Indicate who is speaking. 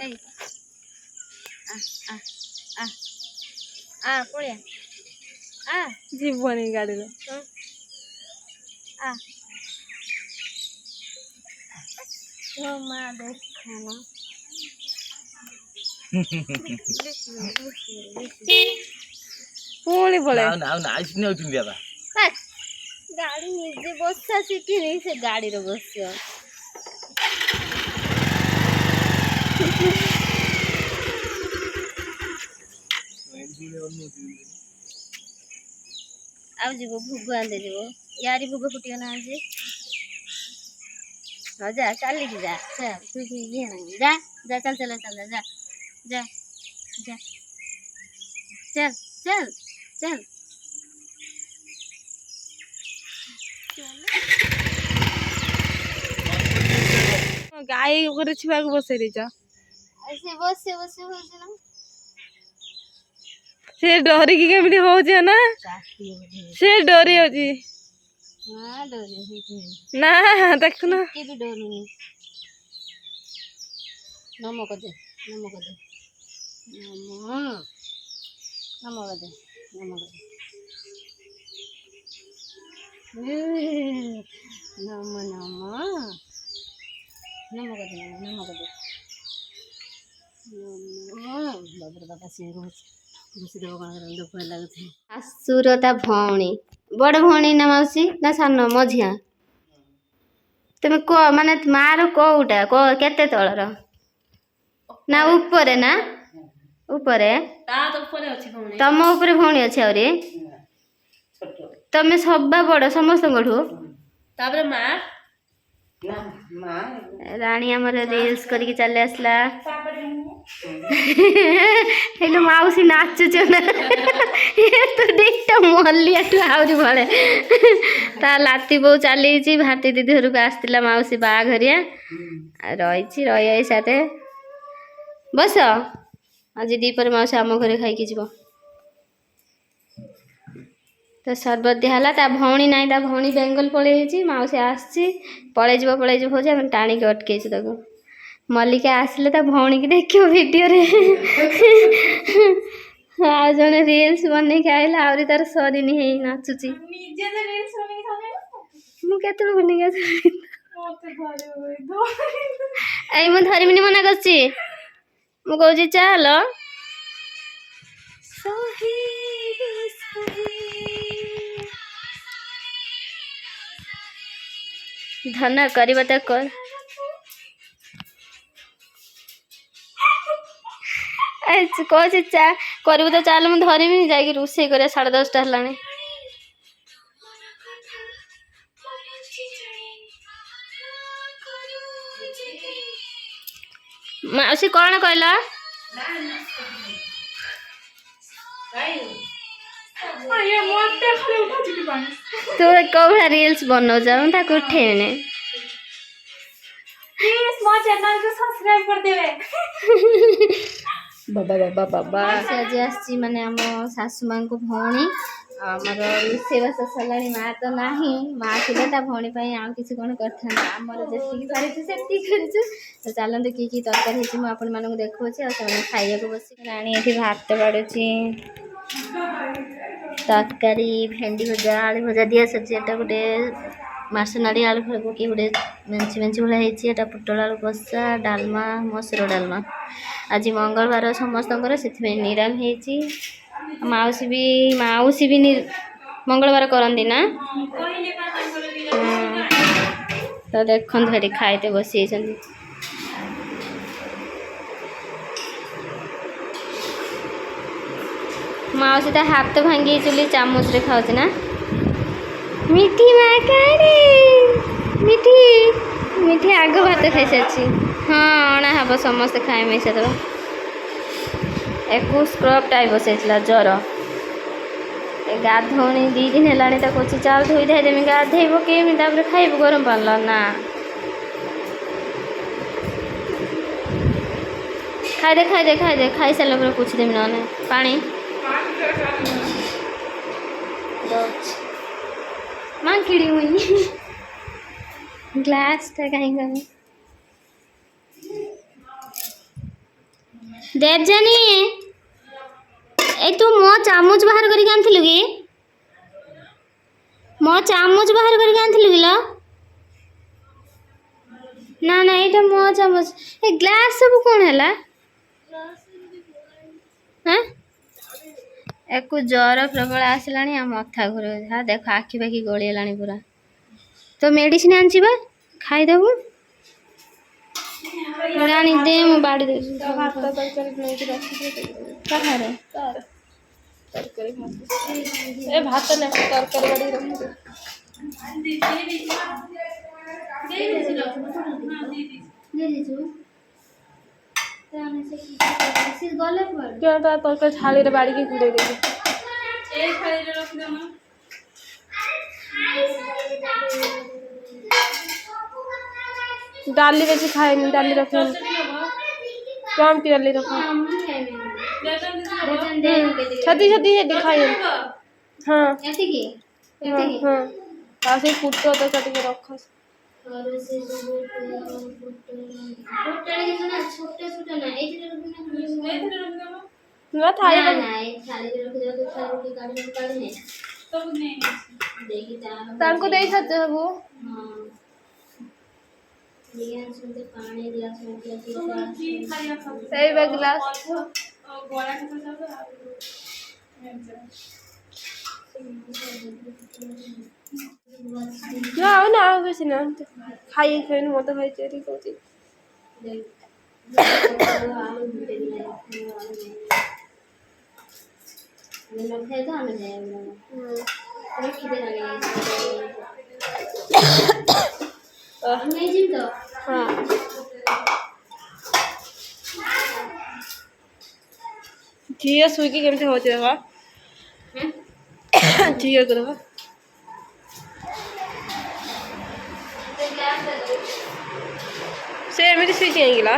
Speaker 1: এই পড়িয়া
Speaker 2: ଯିବନି ଗାଡ଼ିରେ।
Speaker 1: ମା ଦେଖାନା
Speaker 2: ପୁଣି ପଳେଇ
Speaker 1: ଗାଡି ନିଜେ ବସା ଶିଖିନି ସେ ଗାଡିରେ ବସିବ। ଆଉ ଯିବ ଭୋଗ ଆଣିତେ ଯିବ ୟାରି ଭୋଗ ଫୁଟିବ ନା ଆଜି। ହଁ ଯା ଚାଲିକି ଯା ତୁ ଇଏ ନାହିଁ ଯା ଯା ଚାଲ ଚାଲ ଚାଲ ଯା ଯା ଯା ଚାଲ ଚାଲ ଚାଲ
Speaker 2: ଗାଈ ଉପରେ ଛୁଆକୁ ବସେଇ ଦେଇଛ।
Speaker 1: ସେ ବସେ ବସେ ହଉଛି ନା
Speaker 2: ସେ ଡରିକି କେମିତି ହଉଛି ନା ସେ ଡରି ହଉଛି ନା ଦେଖୁନ
Speaker 1: ଡରୁନି। ନମ କଦେ ନମ କଦେ ନମ ନମ କଦେ ନମ କଦେ ନମ ନମ ନମ କଦେ ନମ କଦେ ବାବୁର ବାବା ସିଏ କହୁଛି ଘୁଷି ଦେବ କଣ ଦୁଃଖ ଲାଗୁଛି। ଶାଶୁର ତା ଭଉଣୀ ବଡ ଭଉଣୀ ନା ମାଉସୀ ନା ସାନ ମଝିଆ ତମେ କୁହ ମାନେ ମାର କୋଉଟା କେତେ ତଳର ନା ଉପରେ ନା ଉପରେ ତମ ଉପରେ ଭଉଣୀ ଅଛି ଆହୁରି ତମେ ସବା ବଡ ସମସ୍ତଙ୍କଠୁ ତାପରେ ମା ରାଣୀ ଆମର ରିଲ୍ସ କରିକି ଚାଲି ଆସିଲା। ହେଲେ ମାଉସୀ ନାଚୁଛ ନା ତୁ ଦିଟା ମଲ୍ଲିଆଠୁ ଆହୁରି ଭଳେ ତା ଲାତି ବୋଉ ଚାଲିଛି ଭାତି ଦିଦି ଘରକୁ ଆସିଥିଲା ମାଉସୀ ବାହାଘରିଆ ରହିଛି ରହି ସାଥେ ବସ ଆଜି ଦିପରେ ମାଉସୀ ଆମ ଘରେ ଖାଇକି ଯିବ। ତ ସର୍ବତ ଦିଆ ହେଲା ତା ଭଉଣୀ ନାହିଁ ତା ଭଉଣୀ ବେଙ୍ଗଲ ପଳେଇଯାଇଛି ମାଉସୀ ଆସିଛି ପଳେଇଯିବ କହୁଛି ଆମେ ଟାଣିକି ଅଟକେଇଛୁ ତାକୁ। ମଲ୍ଲିକା ଆସିଲେ ତା ଭଉଣୀକି ଦେଖିବ ଭିଡିଓରେ ଆଉ ଜଣେ ରିଲ୍ସ ବନେଇକି ଆଇଲା ଆହୁରି ତାର ସରିନି ହେଇ ନାଚୁଛି। ମୁଁ କେତେବେଳେ ବନେଇକି ଆସିଲି ଏଇ ମୁଁ ଧରିମିନି ମନା କରୁଛି ମୁଁ କହୁଛି ଚାଲ ଧନ କରିବ ତ କର କହୁଛି ଚା କରିବୁ ତ ଚାଲ ମୁଁ ଧରିବିନି ଯାଇକି ରୋଷେଇ କରିବା 10:30 ହେଲାଣି। ମାଉସୀ କଣ କହିଲ ତୁ କୋଉ ଭଳିଆ ରିଲ୍ସ ବନଉଛ ମୁଁ ତାକୁ ଉଠେଇନି ବାବା ବାବା ବାବା ଆଜି ଆସିଛି ମାନେ ଆମ ଶାଶୁ ମାଙ୍କୁ ଭଉଣୀ ଆମର ରୋଷେଇବାସ ସରିଲାଣି ମା ତ ନାହିଁ ମା ଥିଲେ ତା ଭଉଣୀ ପାଇଁ ଆଉ କିଛି କଣ କରିଥାନ୍ତା ଆମର ଯେତିକି ପାରିଛୁ ସେତିକି କରିଛୁ ତ ଚାଲନ୍ତୁ କି ତରକାରୀ ହେଇଛି ମୁଁ ଆପଣମାନଙ୍କୁ ଦେଖାଉଛି ଆଉ ସେମାନେ ଖାଇବାକୁ ବସି ରାଣୀ ଏଠି ଭାତ ବାଢୁଛି ତରକାରୀ ଭେଣ୍ଡି ଭଜା ଆଳୁ ଭଜା ଦିଆ ସରିଛି ଏଟା ଗୋଟେ ମାସ ନାଡ଼ି ଆଳୁ ଫଳ ପକେଇ ଗୋଟେ ମେଞ୍ଚି ଭଳିଆ ହେଇଛି ଏଟା ପୋଟଳ ଆଳୁ କଷା ଡାଲମା ମସୁର ଡାଲମା ଆଜି ମଙ୍ଗଳବାର ସମସ୍ତଙ୍କର ସେଥିପାଇଁ ନିରାମ ହେଇଛି। ମାଉସୀ ବି ମଙ୍ଗଳବାର କରନ୍ତି ନା ତ ଦେଖନ୍ତୁ ସେଠି ଖାଇତେ ବସିଯାଇଛନ୍ତି। ମାଉସୀ ତା ହାତ ଭାଙ୍ଗି ଚୁଲି ଚାମଚରେ ଖାଉଛି ନା ମିଠି ମା କାରେ ମିଠି ଆଗ ଭାତ ଖାଇସାରିଛି ହଁ ଅଣା ହବ ସମସ୍ତେ ଖାଇବେ ସେତେବେଳେ ଏକୁ ସ୍କ୍ରବ୍ ଟାଇପ୍ ବସେଇଥିଲା ଜ୍ୱର ଗାଧଉଣି 2 ଦିନ ହେଲାଣି ତା କହୁଛି ଚାଲ ଧୋଇ ଧାଇ ଦେମି ଗାଧେଇବ କେମିତି ତାପରେ ଖାଇବୁ ଗରମ ପାଣିଲା ନା ଖାଇଦେ ଖାଇସାରିଲା ପରେ ପୋଛିଦେମି ନହେଲେ ପାଣି ମାଙ୍କିଡ଼ି ହୁई ଗ୍ଲାସଟା କାହିଁ ଦେବଯାନୀ ଏଇ ତୁ ମୋ ଚାମଚ ବାହାର କରିକି ଆଣିଥିଲୁ କି? ମୋ ଚାମଚ ବାହାର କରିକି ଆଣିଥିଲୁ କି ଲୋ? ନା ନା ଏଇଟା ମୋ ଚାମଚ। ଏ ଗ୍ଲାସ ସବୁ କଣ ହେଲା? ହାଁ ୟାକୁ ଜ୍ୱର ପ୍ରବଳ ଆସିଲାଣି ଆଉ ମଥା ଘୁରଉଛି। ହଁ ଦେଖ ଆଖି ପାଖି ଗଳିଗଲାଣି ପୁରା। ତ ମେଡ଼ିସିନ ଆଣିଛି ବା ଖାଇଦେବୁ। ରାଣୀ ଦେ ମୁଁ ବାଡ଼ି ଦେଉଛି।
Speaker 2: ଭାତ ତରକାରୀ ନେଇକି ରଖିଦେବି।
Speaker 1: କାହାର?
Speaker 2: ତରକାରୀ ଭାତ ଏ ଭାତ ନା ତରକାରୀ ବାଡ଼ିକି ରଖିଦେବି।
Speaker 1: ଗଲେ କୁଆଡ଼େ?
Speaker 2: କେଉଁ ତା ତରକାରୀ ଥାଳିରେ ବାଡ଼ିକି ଘୁରେଇ ଦେବି। डाली बेची खाएनी डाली रखे कम की डाली रखो छती छती है दिखाई हाँ हाँ आसे फुटो तो कट के रखो ना थाली तांको देई सते हबो सही बा गिलास ना ना कुछ ना खाई खाई मत खाई चेरी कोती हाँ झील सुईकी केमती होती है झील को देखो से एमती सुईची आईला